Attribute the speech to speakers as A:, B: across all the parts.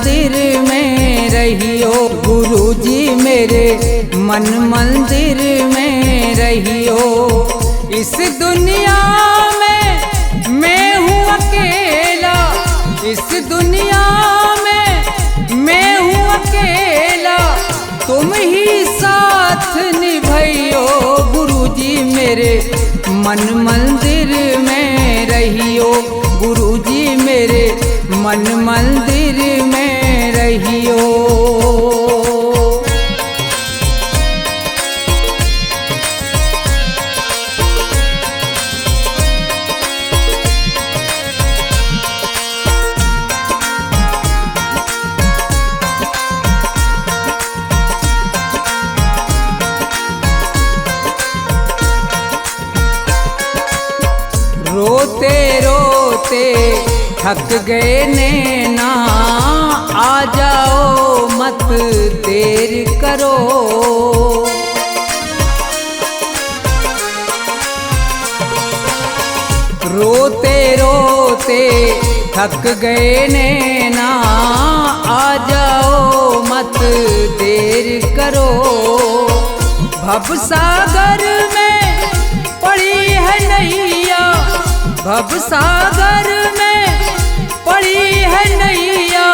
A: मंदिर में रहियो, गुरुजी मेरे मन मंदिर में रहियो। इस दुनिया में मैं हूँ अकेला, इस दुनिया में मैं हूँ अकेला, तुम ही साथ निभाइयो। गुरुजी मेरे मन मंदिर में रहियो, गुरुजी मेरे मन मंदिर में रहियो। रोते रोते थक गए नैना, आ जाओ मत देर करो। रोते रोते थक गए नैना, आ जाओ मत देर करो। भवसागर में पड़ी है नैया, भवसागर में पड़ी है नैया,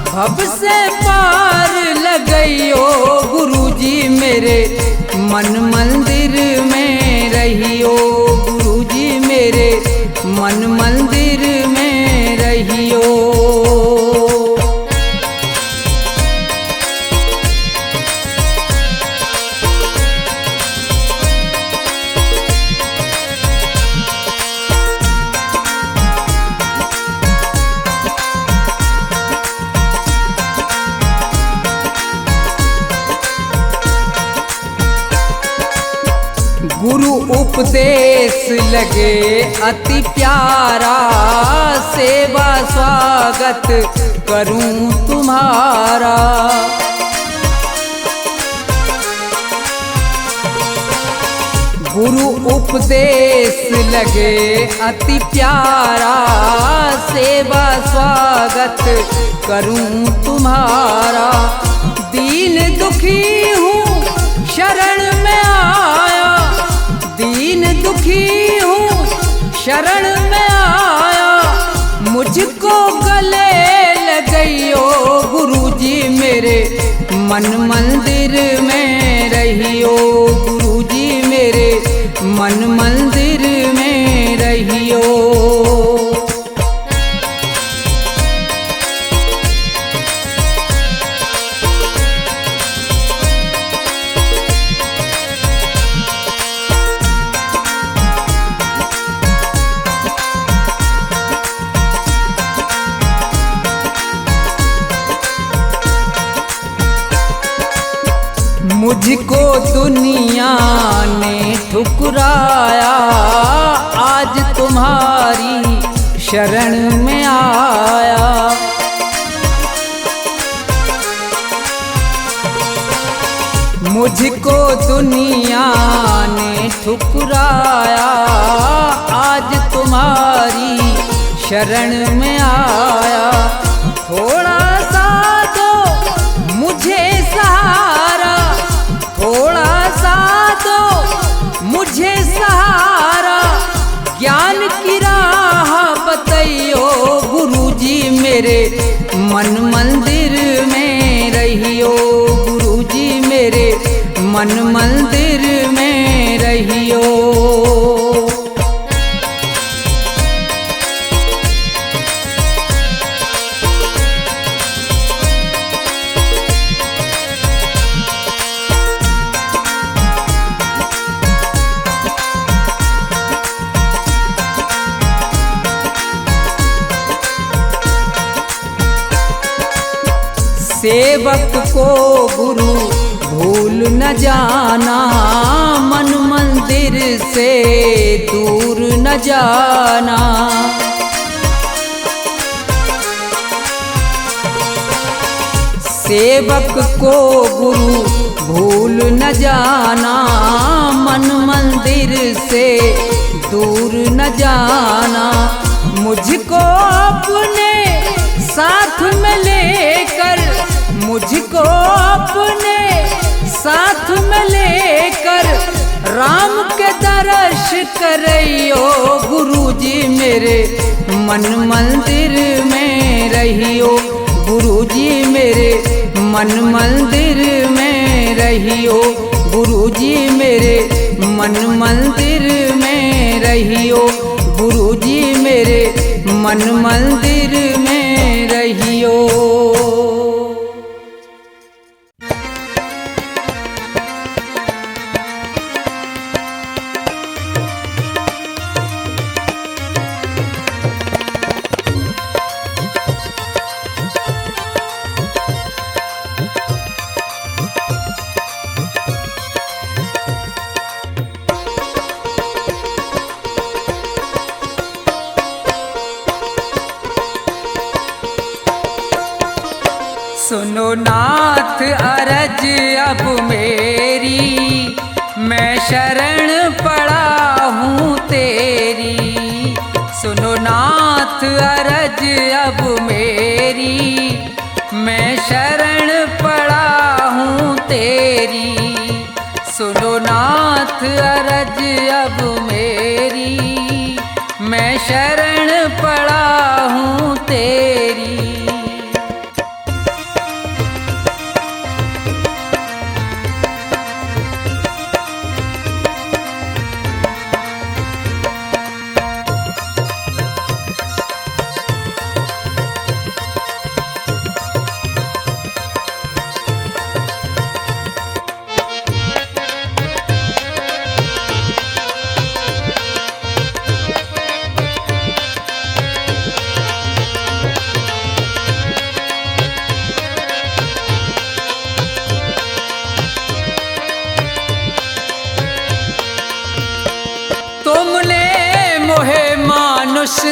A: भव से पार लगइयो। गुरुजी मेरे मन मंदिर में रहियो, गुरुजी मेरे मन मंदिर में रहियो। गुरु उपदेश लगे अति प्यारा, सेवा स्वागत करूं तुम्हारा। गुरु उपदेश लगे अति प्यारा, सेवा स्वागत करूं तुम्हारा। दीन दुखी हूँ शरण में आया, दीन दुखी हूँ शरण में आया, मुझको गले लगइयो। गुरुजी मेरे मन मंदिर में रहियो, गुरुजी मेरे मन मंदिर में रहियो। मुझको दुनिया ने ठुकराया, आज तुम्हारी शरण में आया। मुझको दुनिया ने ठुकराया, आज तुम्हारी शरण में आया। थोड़ा सा दो मुझे सहारा, थोड़ा सा दो मुझे सहारा, ज्ञान की राह बताइयो। गुरुजी मेरे मन मंदिर में रहियो, गुरुजी मेरे मन मंदिर में रहियो। सेवक को गुरु भूल न जाना, मन मंदिर से दूर न जाना। सेवक को गुरु भूल न जाना, मन मंदिर से दूर न जाना। मुझको अपने साथ में ले करियो गुरुजी मेरे मन मंदिर में रहियो, गुरुजी मेरे मन मंदिर में रहियो, गुरुजी मेरे मन मंदिर में रहियो, गुरुजी मेरे मन मंदिर में रहियो। सुनो नाथ अरज अब मेरी, मैं शरण पड़ा हूँ तेरी। सुनो नाथ अरज अब मेरी, मैं शरण पड़ा हूँ तेरी। सुनो नाथ अरज अब मेरी, मैं शरण पड़ा हूँ तेरी।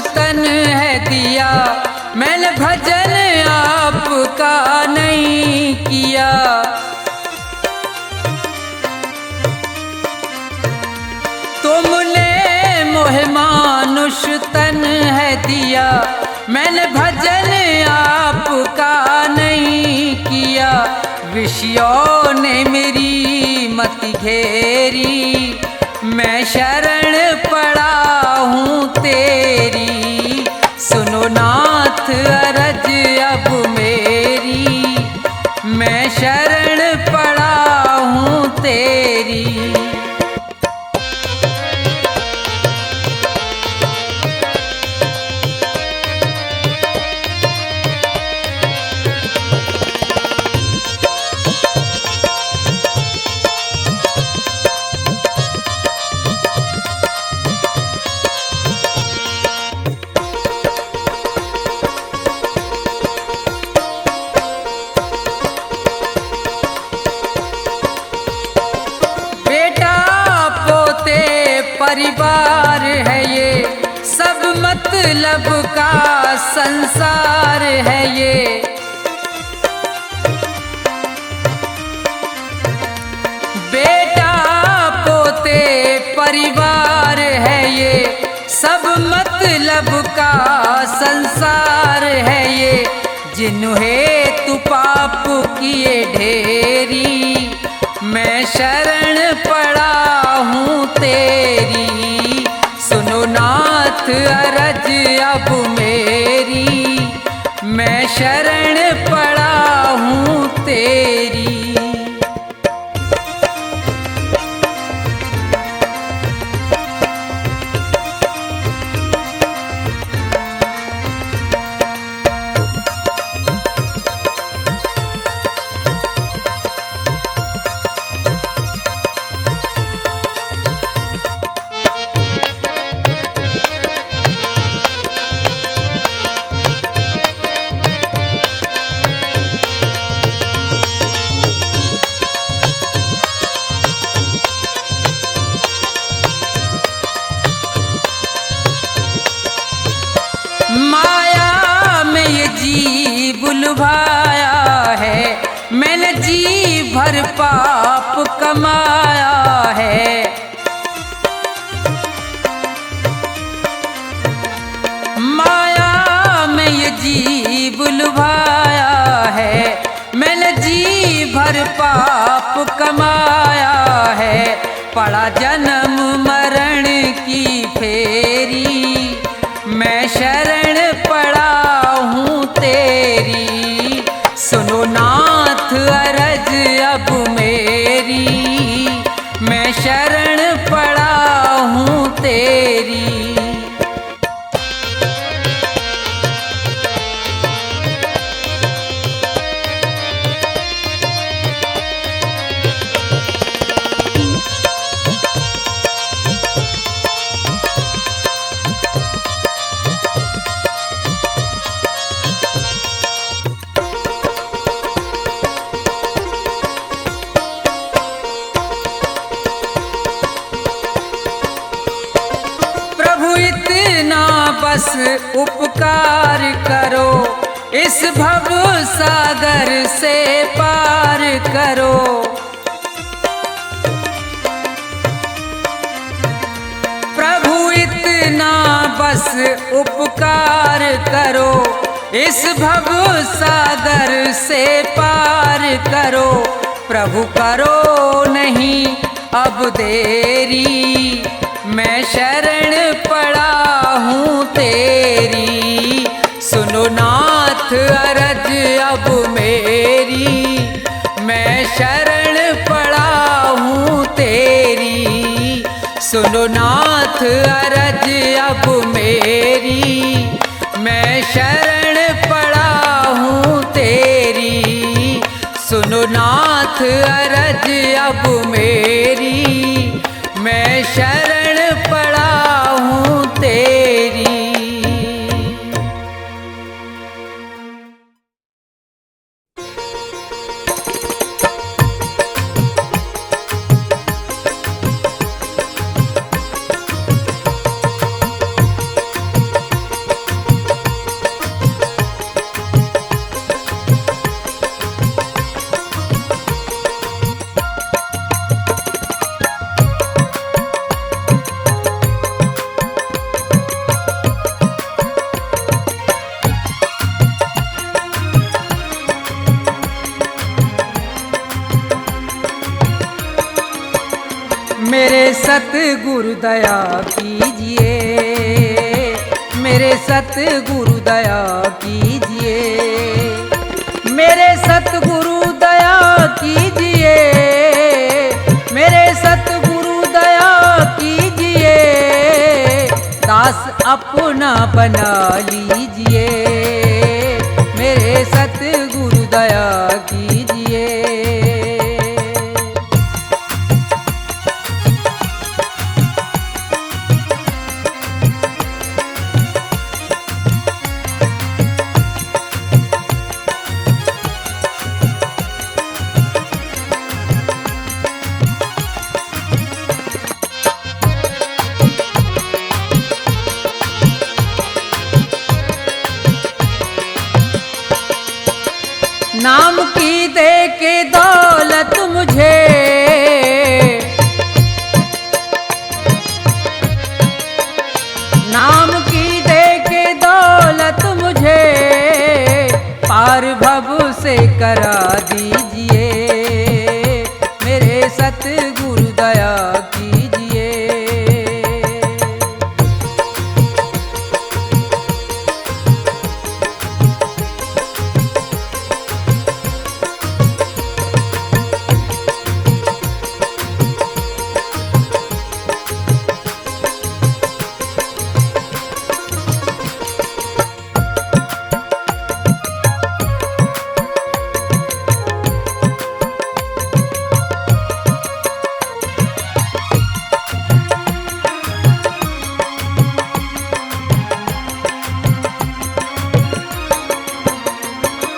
A: तन है दिया, मैंने भजन आपका नहीं किया। तुमने मोहे मानुष तन है दिया, मैंने भजन आपका नहीं किया। विषयों ने मेरी मत घेरी, मैं शरण पड़ा हूँ तेरी। सुनो नाथ अरज अब मेरी, मैं शरण पड़ा हूँ तेरी। परिवार है ये, सब मतलब का संसार है ये। बेटा पोते परिवार है ये, सब मतलब का संसार है ये। जिन्हें तू पाप किए ढेरी, मैं शरण पड़ा हूँ तेरी। सुनो नाथ अरज अब मेरी, मैं शरण पड़ा हूँ तेरी। माया में ये जीव लुभाया है, मैंने जी भर पाप कमाया है। माया में ये जीव लुभाया है, मैंने जी भर पाप कमाया है। पड़ा जन्म मरण की उपकार करो, इस भव सागर से पार करो। प्रभु इतना बस उपकार करो, इस भव सागर से पार करो। प्रभु करो नहीं अब देरी, मैं शरण पड़ा हूँ तेरी। सुनो नाथ अरज अब मेरी, मैं शरण पड़ा हूँ तेरी। सुनो नाथ अरज अब मेरी, मैं शरण पड़ा हूँ तेरी। सुनो नाथ अरज अब मेरी, मैं शरण पड़ा हूँ तेरी। मेरे सतगुरु दया कीजिए, मेरे सतगुरु दया कीजिए, मेरे सतगुरु दया कीजिए, मेरे सतगुरु दया कीजिए। दास अपना बना लीजिए, मेरे सतगुरु दया कीजिए। नाम की दे के दौलत मुझे, नाम की दे के दौलत मुझे, पार भव से करा दीजिए, मेरे सतगुरु दया कीजिए।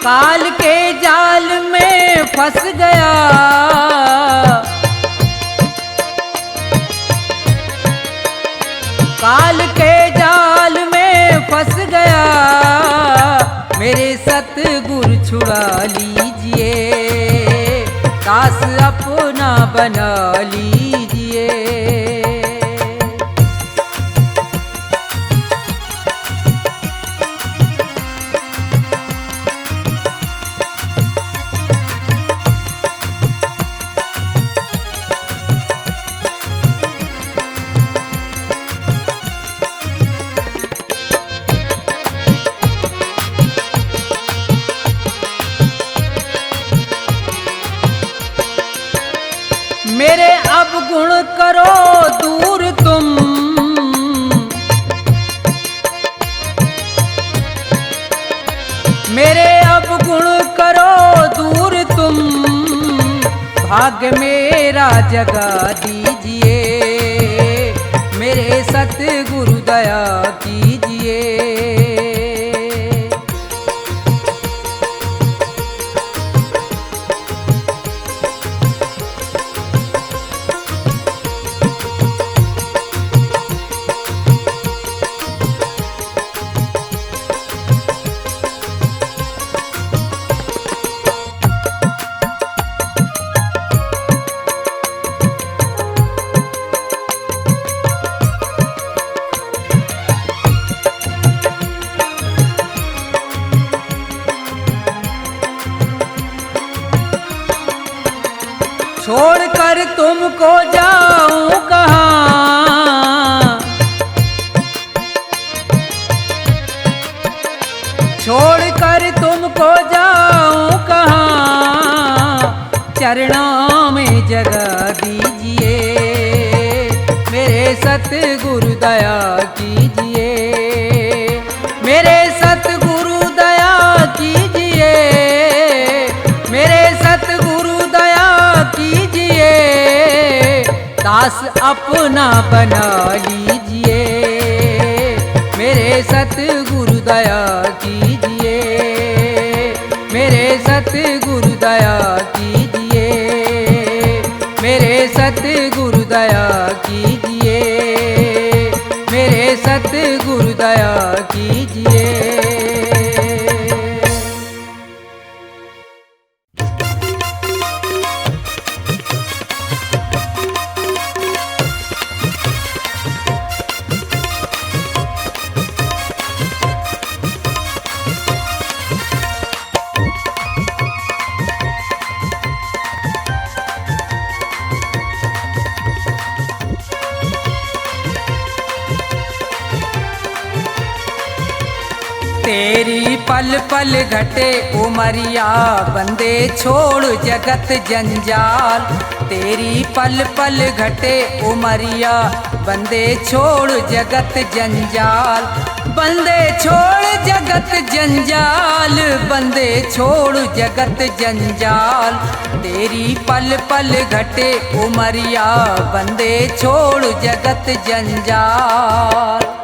A: काल के जाल में फंस गया, काल के जाल में फंस गया, मेरे सतगुरु छुड़ा लीजिए, दास अपना बना लीजिए। मेरे अवगुण करो दूर तुम, मेरे अवगुण करो दूर तुम, भाग्य मेरा जगा दीजिए, मेरे सतगुरु दया कीजिए। छोड़कर तुमको जाऊं कहाँ, छोड़कर तुमको जाऊं कहाँ, चरणों में जगह दीजिए, मेरे सतगुरु दया कीजिए, मेरे सतगुरु दया कीजिए, मेरे सतगुरु दया कीजिए, दास अपना बना लीजिए, मेरे सतगुरु दया कीजिए, मेरे सतगुरु दया कीजिए, मेरे सतगुरु दया कीजिए, मेरे सतगुरु दया कीजिए। तेरी पल पल घटे उमरिया, बंदे छोड़ जगत जंजाल, तेरी पल पल घटे उमरिया, बंदे छोड़ जगत जंजाल, बंदे छोड़ जगत जंजाल, बंदे छोड़ जगत जंजाल, तेरी पल पल घटे उमरिया, बंदे छोड़ जगत जंजाल।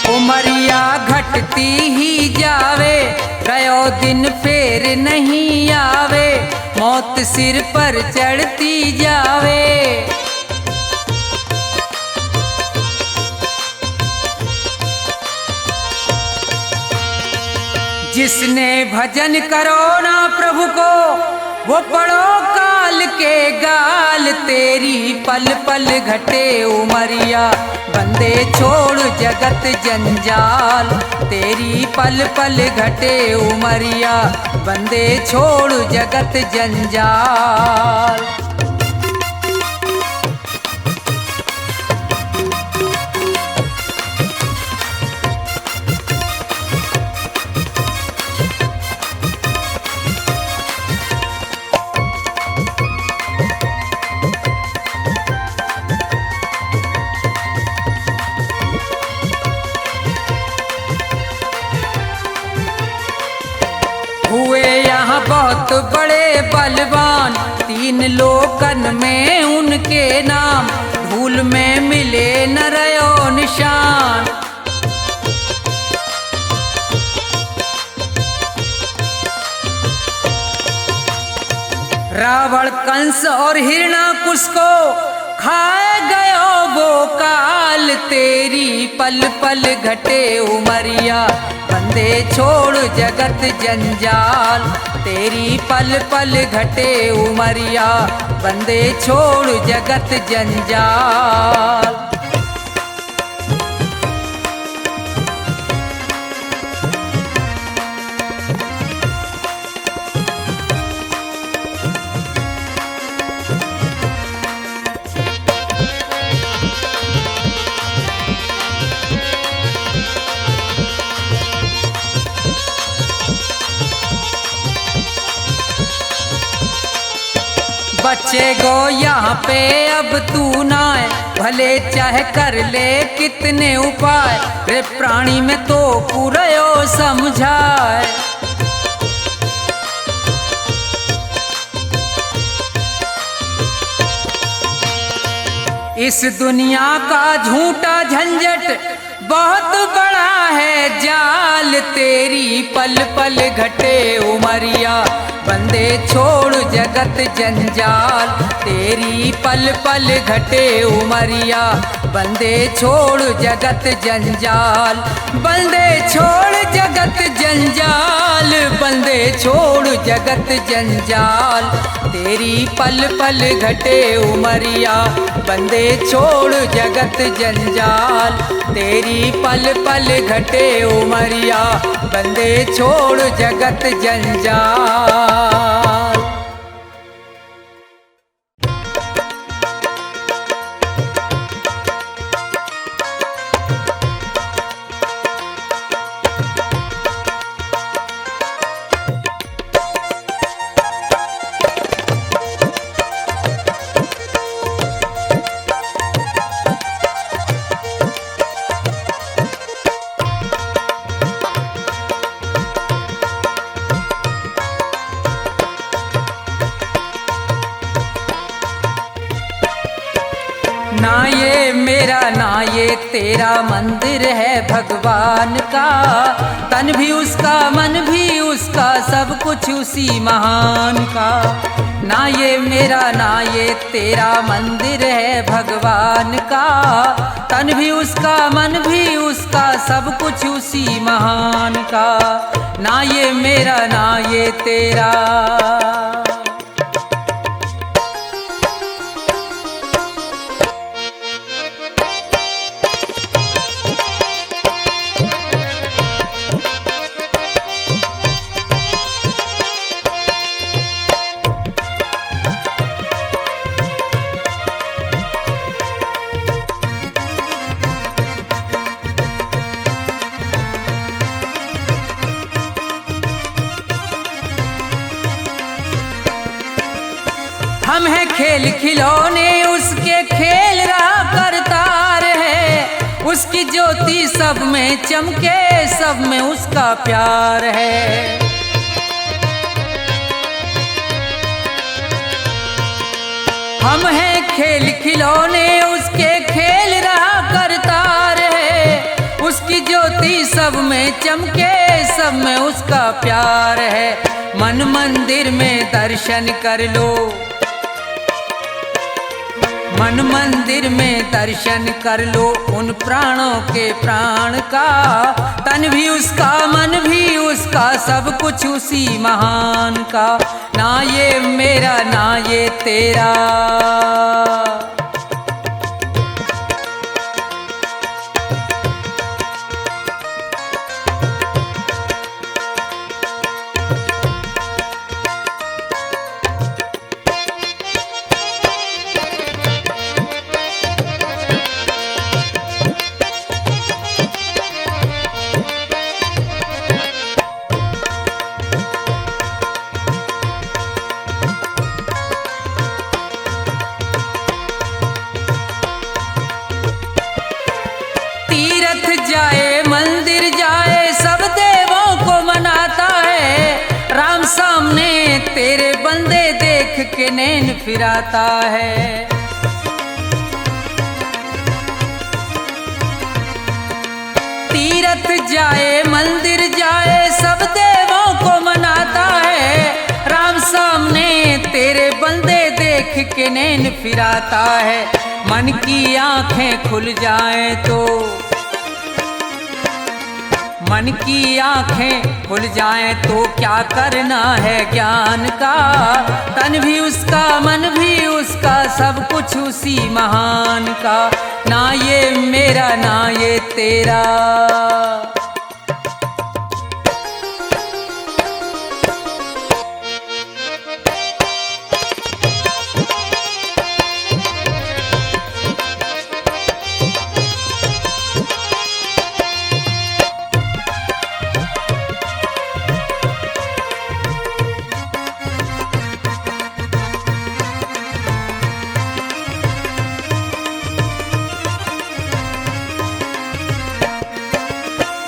A: उमरिया घटती ही जावे, गयो दिन फेर नहीं आवे, मौत सिर पर चढ़ती जावे, जिसने भजन करो ना प्रभु को, वो पड़ो काल के गाल, तेरी पल पल घटे उमरिया, बंदे छोड़ जगत जंजाल, तेरी पल पल घटे उमरिया, बंदे छोड़ जगत जंजाल। हुए यहाँ बहुत बड़े बलवान, तीन लोकन में उनके नाम, धूल में मिले न रयो निशान, रावण कंस और हिरणाकुश को खाए गयो वो काल, तेरी पल पल घटे उमरिया, बंदे छोड़ जगत जंजाल, तेरी पल पल घटे उमरिया, बंदे छोड़ जगत जंजाल। बच्चे गो यहाँ पे अब तू ना है, भले चाहे कर ले कितने उपाय, रे प्राणी में तो पूरयो समझाए, इस दुनिया का झूठा झंझट बहुत बड़ा है जाल, तेरी पल पल घटे उमरिया, बंदे छोड़ जगत जंजाल, तेरी पल पल घटे उमरिया, बंदे छोड़ जगत जंजाल, बंदे छोड़ जगत जंजाल, बंदे छोड़ जगत जंजाल, तेरी पल पल घटे उमरिया, बंदे छोड़ जगत जंजाल, तेरी पल पल घटे उमरिया, बंदे छोड़ जगत जंजाल। ना ये मेरा ना ये तेरा मंदिर है भगवान का, तन भी उसका मन भी उसका सब कुछ उसी महान का। ना ये मेरा ना ये तेरा मंदिर है भगवान का, तन भी उसका मन भी उसका सब कुछ उसी महान का। ना ये मेरा ना ये तेरा। हम हैं खेल खिलौने उसके खेल रहा करतार है, उसकी ज्योति सब में चमके सब में उसका प्यार है। हम हैं खेल खिलौने उसके खेल रहा करतार है, उसकी ज्योति सब में चमके सब में उसका प्यार है। मन मंदिर में दर्शन कर लो, मन मंदिर में दर्शन कर लो उन प्राणों के प्राण का, तन भी उसका मन भी उसका सब कुछ उसी महान का। ना ये मेरा ना ये तेरा। जाए मंदिर जाए सब देवों को मनाता है, राम सामने तेरे बंदे देख के नैन फिराता है। तीरथ जाए मंदिर जाए सब देवों को मनाता है, राम सामने तेरे बंदे देख के नैन फिराता है। मन की आंखें खुल जाएं तो, मन की आंखें खुल जाएं तो क्या करना है ज्ञान का, तन भी उसका मन भी उसका सब कुछ उसी महान का। ना ये मेरा ना ये तेरा।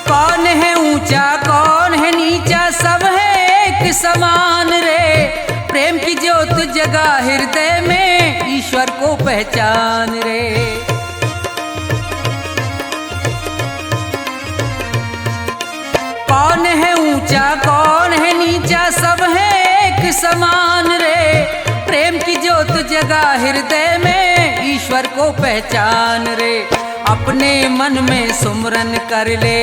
A: कौन है ऊंचा कौन है नीचा सब है एक समान रे, प्रेम की ज्योत जगा हृदय में ईश्वर को पहचान रे। कौन है ऊंचा कौन है नीचा सब है एक समान रे, प्रेम की ज्योत जगा हृदय में ईश्वर ईश्वर को पहचान रे, अपने मन में सुमरन कर ले,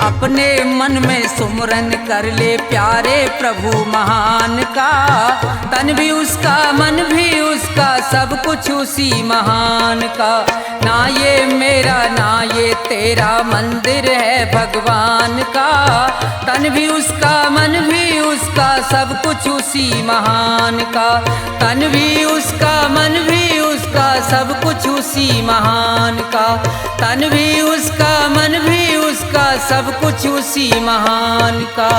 A: अपने मन में सुमरन कर ले प्यारे प्रभु महान का। तन भी उसका मन भी उसका सब कुछ उसी महान का। ना ये मेरा ना ये तेरा मंदिर है भगवान का। तन भी उसका मन भी उसका सब कुछ उसी महान का। तन भी उसका मन भी उसका सब कुछ उसी महान का। तन भी उसका मन भी उसका सब कुछ उसी महान का।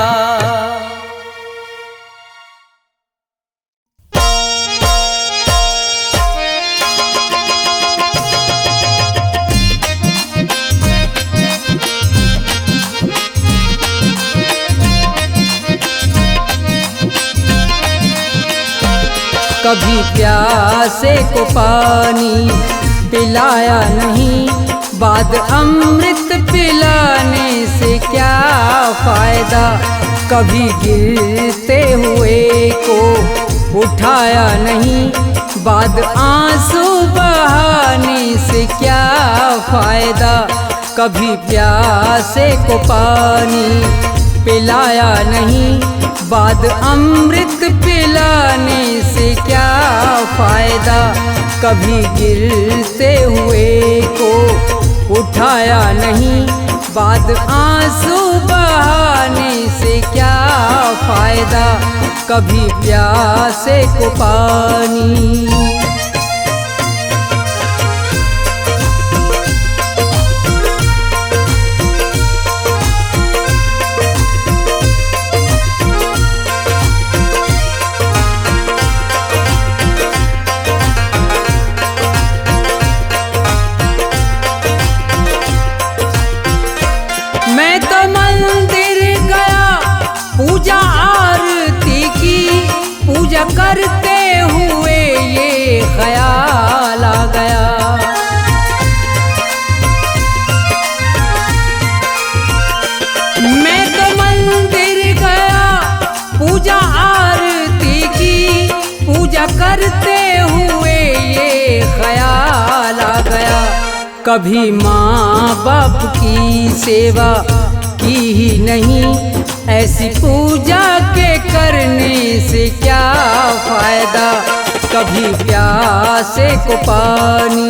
A: कभी प्यासे को पानी पिलाया नहीं, बाद अमृत पिलाने से क्या फायदा। कभी गिरते हुए को उठाया नहीं, बाद आंसू बहाने से क्या फायदा। कभी प्यासे को पानी पिलाया नहीं, बाद अमृत पिलाने से क्या फायदा। कभी गिरते हुए को उठाया नहीं, बाद आंसू बहाने से क्या फायदा। कभी प्यासे को पानी। मैं तो मंदिर गया पूजा आरती की, पूजा करते हुए ये ख्याल आ गया। मैं तो मंदिर गया पूजा आरती की, पूजा करते हुए ये ख्याल आ गया। कभी माँ बाप की सेवा की ही नहीं, ऐसी पूजा के करने से क्या फायदा। कभी प्यासे को पानी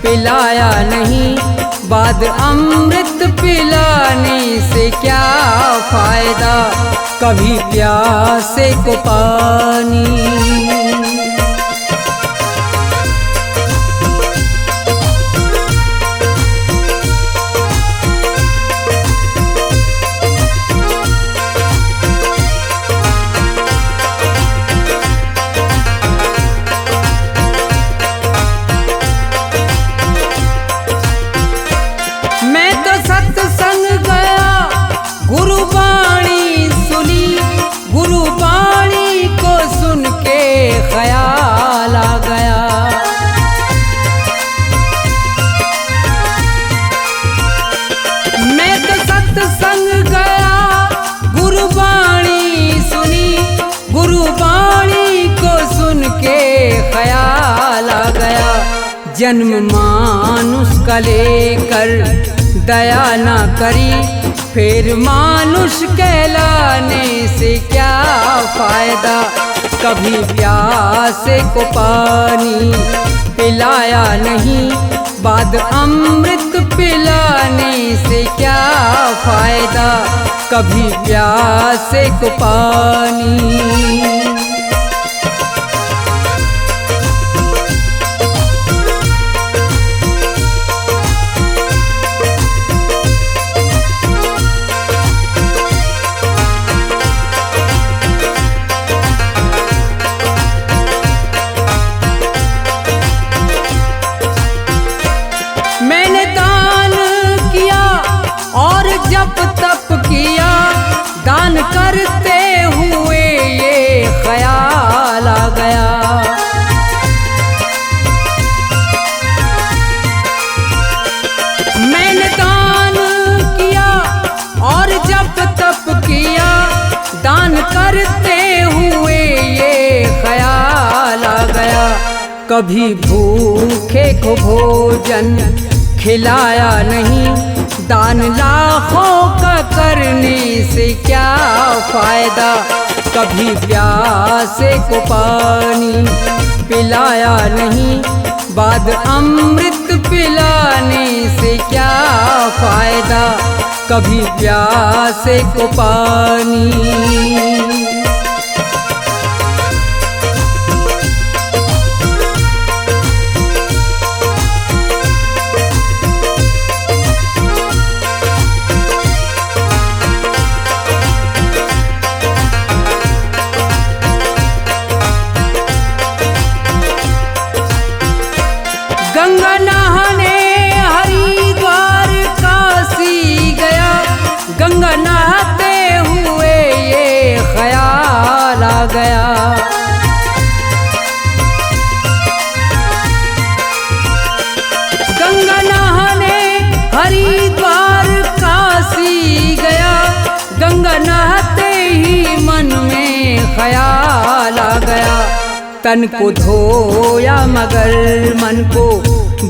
A: पिलाया नहीं, बाद अमृत पिलाने से क्या फायदा। कभी प्यासे को पानी। मैं तो सत्संग गया गुरुबाणी सुनी, गुरुबाणी को सुन के ख्याल आ गया। मैं तो सत्संग गया गुरुबाणी सुनी, गुरुबाणी को सुन के ख्याल आ गया। जन्म मानुष का लेकर दया ना करी, फिर मानुष कहलाने से क्या फायदा। कभी प्यासे को पानी पिलाया नहीं, बाद अमृत पिलाने से क्या फायदा। कभी प्यासे को पानी। मैंने दान किया और जप तप किया, दान करते हुए ये ख्याल कभी भूखे को भोजन खिलाया नहीं, दान लाखों का करने से क्या फायदा। कभी प्यासे को पानी पिलाया नहीं, बाद अमृत पिलाने से क्या फायदा। कभी प्यासे को पानी। गंगा नहाने हरिद्वार काशी गया, गंगा नहाते हुए ये ख्याल आ गया। गंगा नहाने हरिद्वार काशी गया, गंगा नहाते ही मन में ख्याल आ गया। तन को धोया मगर मन को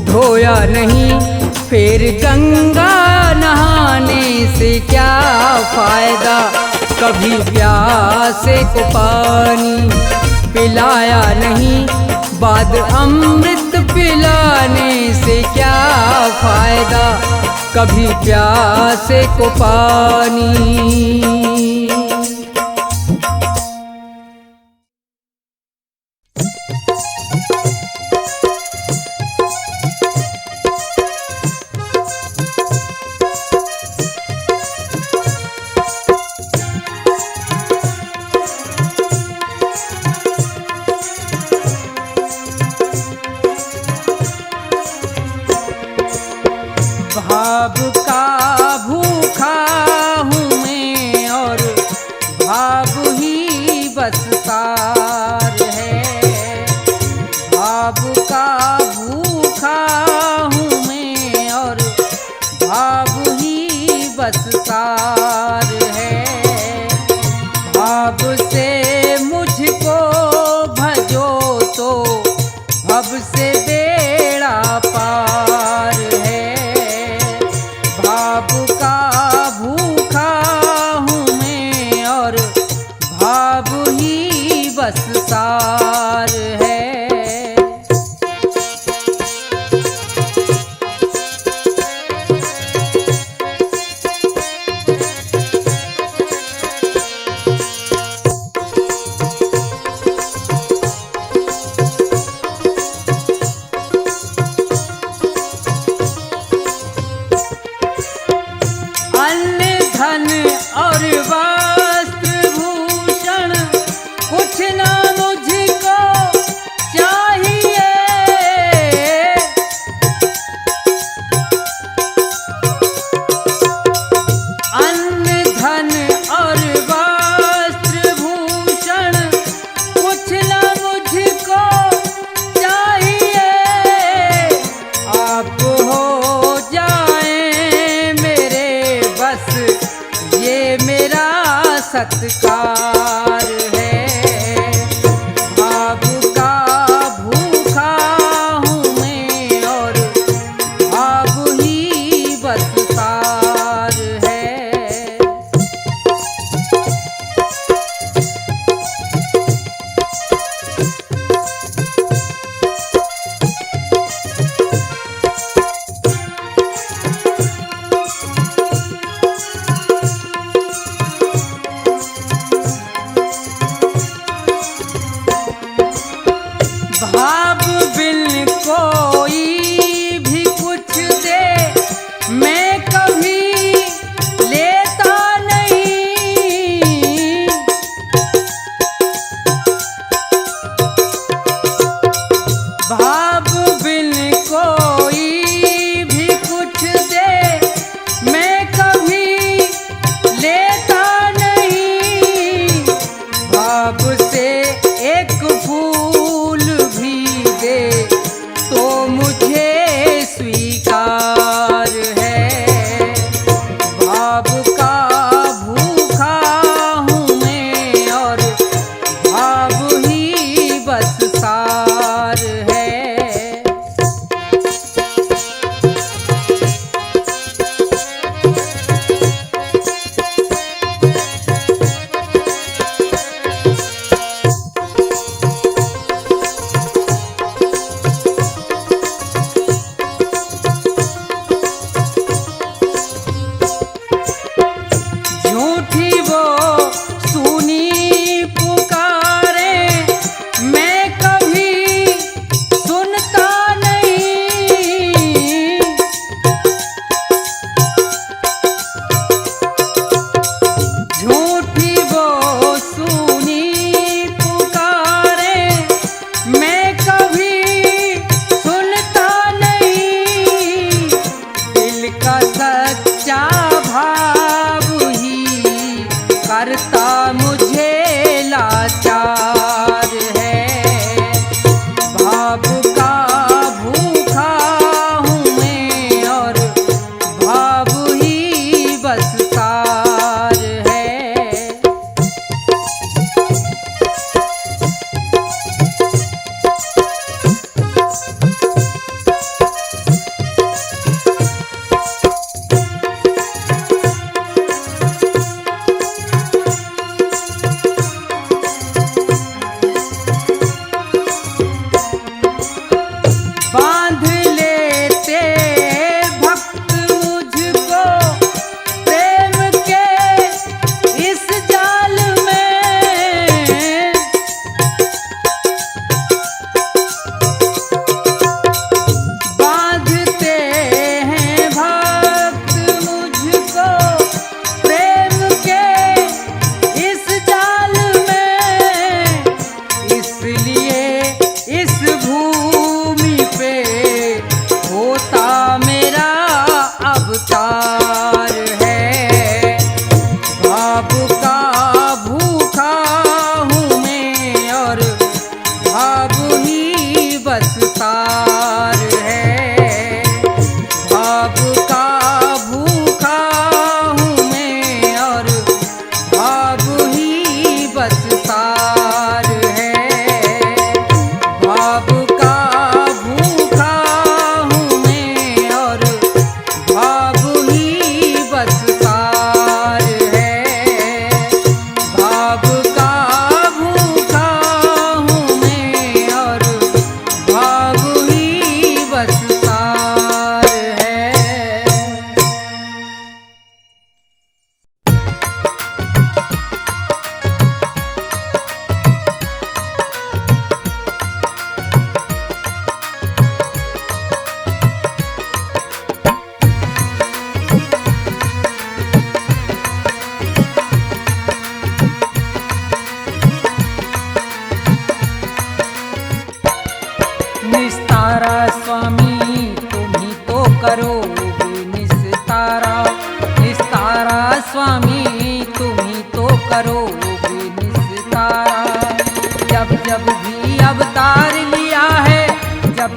A: धोया नहीं, फिर गंगा नहाने से क्या फायदा। कभी प्यासे को पानी पिलाया नहीं, बाद अमृत पिलाने से क्या फायदा। कभी प्यासे को पानी। भाव का भूखा हूँ मैं और भाव ही बस सार है। भाव का भूखा हूँ मैं और भाव ही बस सार है। भाव से मुझको भजो तो भव से बेड़ा पार है। भाव का भूखा हूँ मैं और भाव ही बस सार है। धन और वस्त्र भूषण कुछ ना मुझको चाहिए। अन्न धन और वस्त्र भूषण कुछ ना मुझको चाहिए। आप हो जाए मेरे बस ये मेरा सत्कार है। भाव का भूखा हूँ मैं और भाव ही बस सार है। भाव बिन कोई भी कुछ दे मैं कभी लेता नहीं। भाव बिन कोई भी कुछ दे मैं कभी लेता नहीं। भाव से एक फूल भी दे तो मुझे स्वीकार है। भाव का भूखा हूँ मैं और भाव ही बस सार है।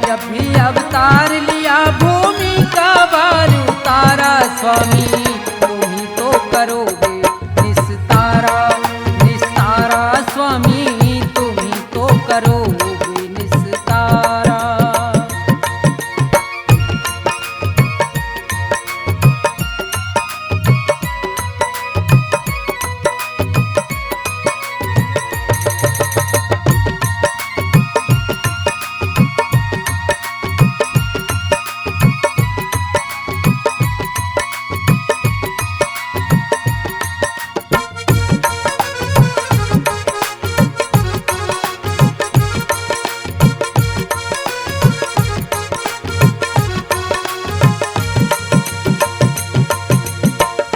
A: जब भी अवतार लिया भूमि का भार उतारा स्वामी, तुम ही तो करोगे निस्तारा, निस्तारा स्वामी, तुम ही तो करोगे निस्तारा।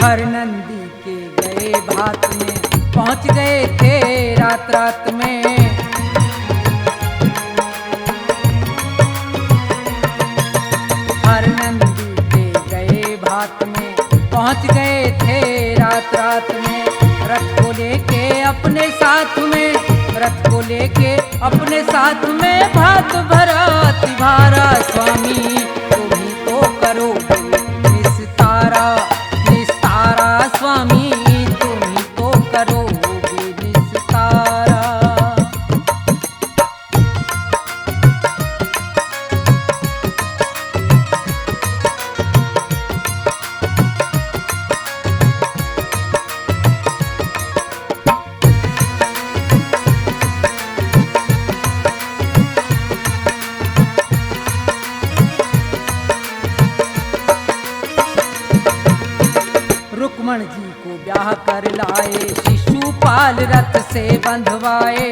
A: हर नंदी के गए भात में पहुंच गए थे रात रात में। हर नंदी के गए भात में पहुंच गए थे रात रात में। रथ को लेके अपने साथ में, रथ को लेके अपने साथ में भात भरा तिभारा स्वामी, तुम ही तो करोगे निस्तारा, निस्तारा स्वामी, तुम ही तो करोगे निस्तारा। रुक्मण जी को ब्याह कर लाए, शिशुपाल रथ से बंधवाए।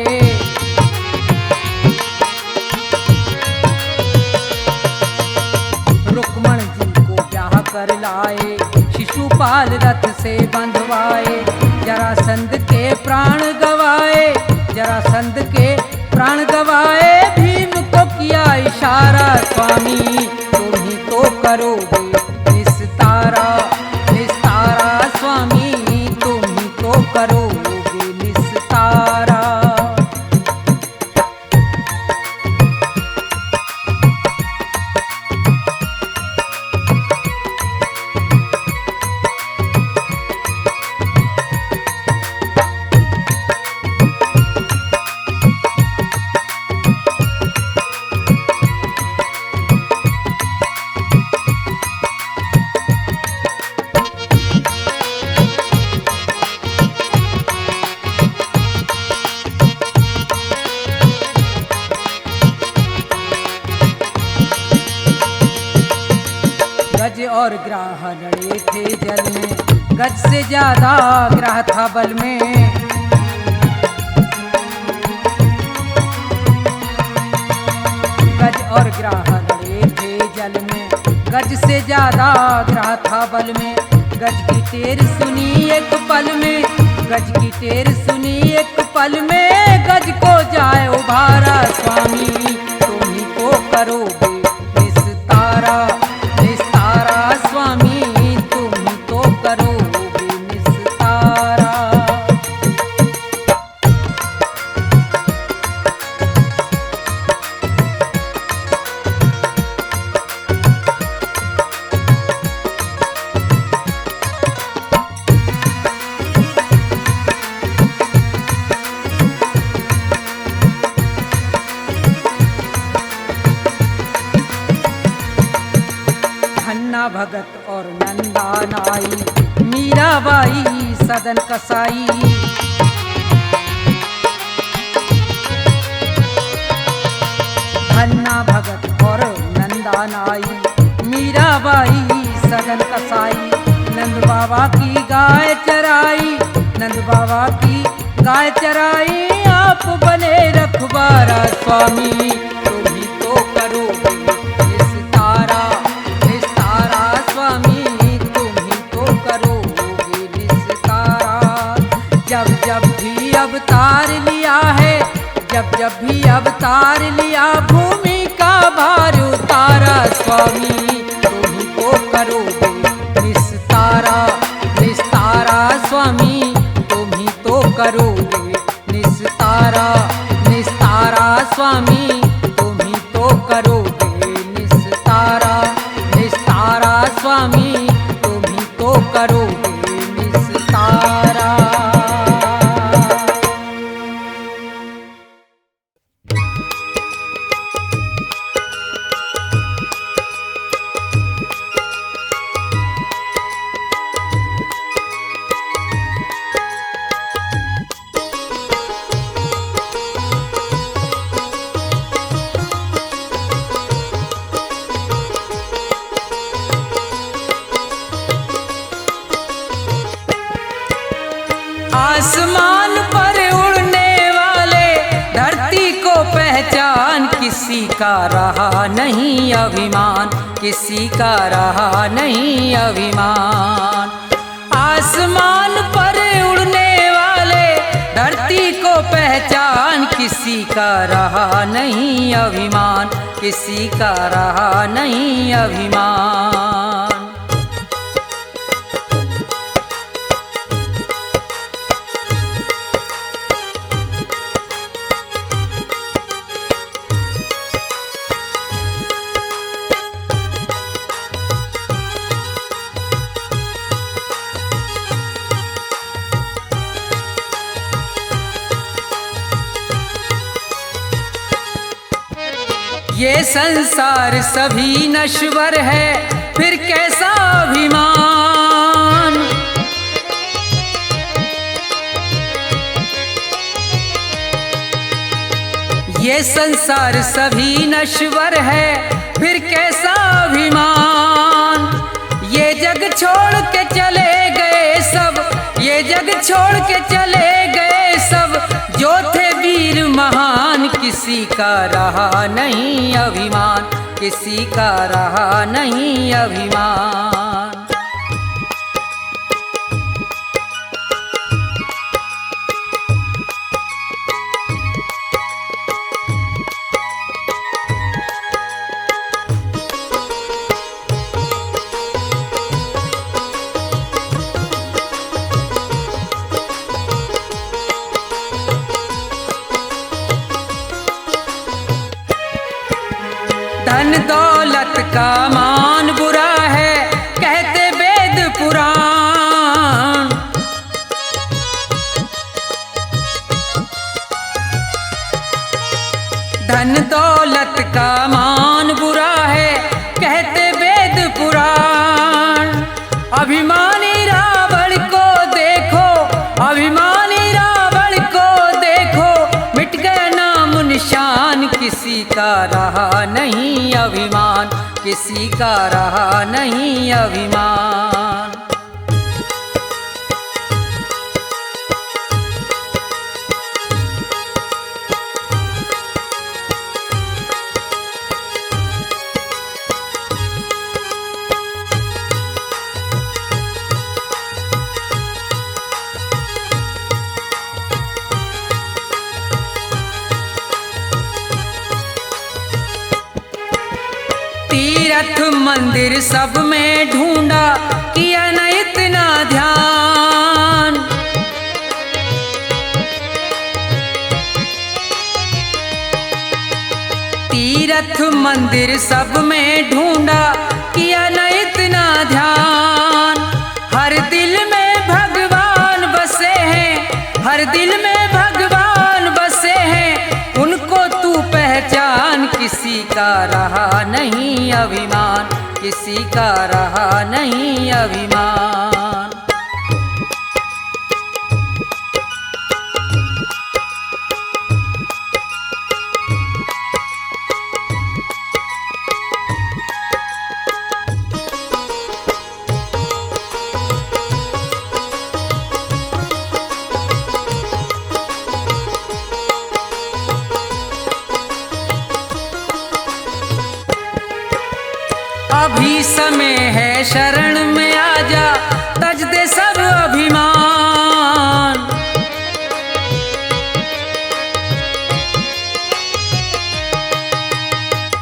A: रुक्मण जी को ब्याह कर लाए, शिशुपाल रथ से बंधवाए। जरासंध के प्राण गवाए, जरासंध के प्राण गवाए। भीम को किया इशारा स्वामी, तुम ही तो करोगे निस्तारा, निस्तारा स्वामी, तुम ही तो करोगे निस्तारा। गज और ग्राह लड़े थे जल में, गज से ज्यादा ग्राह था बल में। गज और ग्राह लड़े थे जल में, गज से ज्यादा ग्राह था बल में। गज की टेर सुनी एक पल में, गज की टेर सुनी एक पल में। गज को जाए उभारा स्वामी, तुम ही तो करोगे निस्तारा, निस्तारा स्वामी, तुम ही तो करोगे निस्तारा। धन्ना भगत और नंदा नाई, मीराबाई सदन कसाई। धन्ना भगत और नंदा नाई, मीराबाई सदन कसाई। नंद बाबा की गाय चराई, नंद बाबा की गाय चराई। आप बने रखवारा स्वामी, तुम ही तो करोगे निस्तारा, निस्तारा स्वामी, तुम ही तो करोगे निस्तारा। जब जब भी अवतार लिया है, जब जब भी अवतार लिया भूमि का भार उतारा स्वामी, तुम ही तो करोगे निस्तारा, निस्तारा स्वामी, तुम ही तो करोगे निस्तारा, निस्तारा स्वामी, तुम ही तो करोगे करोगे निस्तारा। आसमान पर उड़ने वाले धरती को पहचान, किसी का रहा नहीं अभिमान, किसी का रहा नहीं अभिमान। आसमान पर उड़ने वाले धरती को पहचान, किसी का रहा नहीं अभिमान, किसी का रहा नहीं अभिमान। ये संसार सभी नश्वर है, फिर कैसा अभिमान। ये संसार सभी नश्वर है, फिर कैसा अभिमान। ये जग छोड़ के चले गए सब, ये जग छोड़ के चले गए सब, जो थे वीर महान, किसी का रहा नहीं अभिमान, किसी का रहा नहीं अभिमान। धन दौलत का मान बुरा है, कहते वेद पुराण। धन दौलत का मान बुरा है, कहते वेद पुराण। अभिमानी रावण को देखो, अभिमानी रावण को देखो, मिट गया नाम निशान, किसी का रहा नहीं अभिमान, किसी का रहा नहीं अभिमान। तीर्थ मंदिर सब में ढूंढा, किया न इतना ध्यान। तीर्थ मंदिर सब में ढूंढा, किया न इतना ध्यान। हर दिल में भगवान बसे हैं, हर दिल में भगवान बसे हैं, उनको तू पहचान, किसी का रहा नहीं अभिमान, किसी का रहा नहीं अभिमान। अभी समय है शरण में आजा, तज दे सब अभिमान।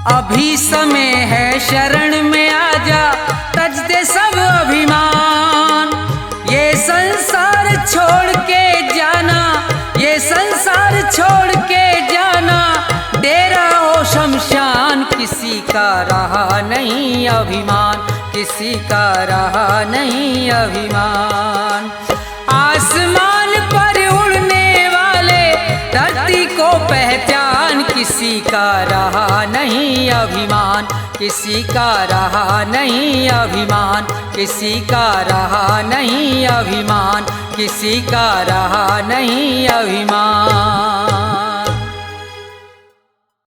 A: अभी समय है शरण में आजा, तज दे सब अभिमान। ये संसार छोड़ के जाना, ये संसार छोड़ के जाना, डेरा हो शमशान, किसी का रहा नहीं अभिमान, किसी का रहा नहीं अभिमान। आसमान पर उड़ने वाले धरती को पहचान, किसी का रहा नहीं अभिमान, किसी का रहा नहीं अभिमान, किसी का रहा नहीं अभिमान, किसी का रहा नहीं अभिमान।